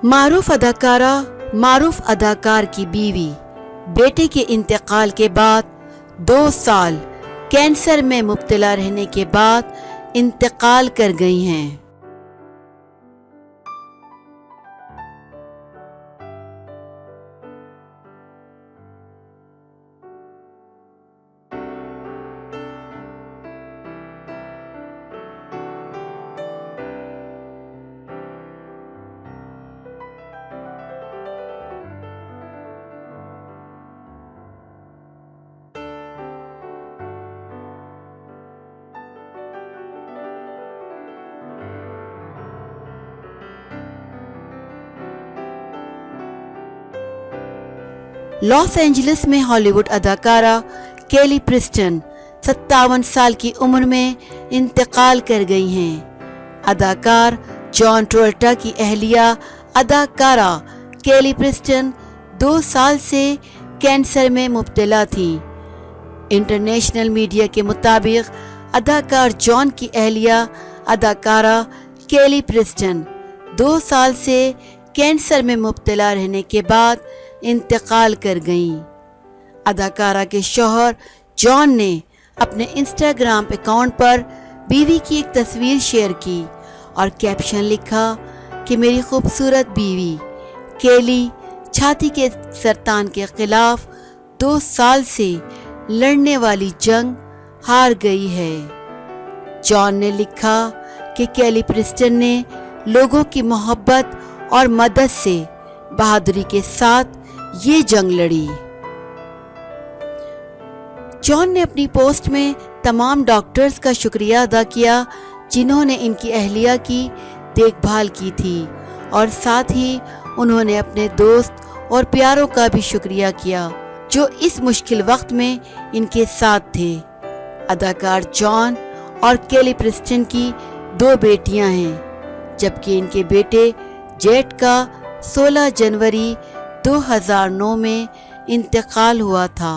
मारूफ अदाकारा मारूफ अदाकार की बीवी बेटे के इंतकाल के बाद 2 साल कैंसर में मुब्तला रहने के बाद इंतकाल कर गई हैं। लॉस एंजलिस में हॉलीवुड अदाकारा केली प्रिस्टन 57 साल की उम्र में इंतकाल कर गई हैं। अदाकार जॉन ट्रेवोल्टा की अहलिया अदाकारा केली प्रिस्टन 2 साल से कैंसर में मुब्तला थी। इंटरनेशनल मीडिया के मुताबिक अदाकार जॉन की अहलिया अदाकारा केली प्रिस्टन 2 साल से कैंसर में मुब्तला रहने के बाद इंतकाल कर गईं। अदाकारा के शौहर जॉन ने अपने इंस्टाग्राम अकाउंट पर बीवी की एक तस्वीर शेयर की और कैप्शन लिखा कि मेरी खूबसूरत बीवी केली छाती के सरतान के खिलाफ 2 साल से लड़ने वाली जंग हार गई है। जॉन ने लिखा कि केली प्रिस्टन ने लोगों की मोहब्बत और मदद से बहादुरी के साथ ये जंग लड़ी। जॉन ने अपनी पोस्ट में तमाम डॉक्टर्स का शुक्रिया अदा किया जिन्होंने इनकी अहलिया की देखभाल की थी और साथ ही उन्होंने अपने दोस्त और प्यारों का भी शुक्रिया किया जो इस मुश्किल वक्त में इनके साथ थे। अदाकार जॉन और केली प्रिस्टन की 2 बेटियां हैं जबकि इनके बेटे जेट का 16 जनवरी 2009 में इंतकाल हुआ था।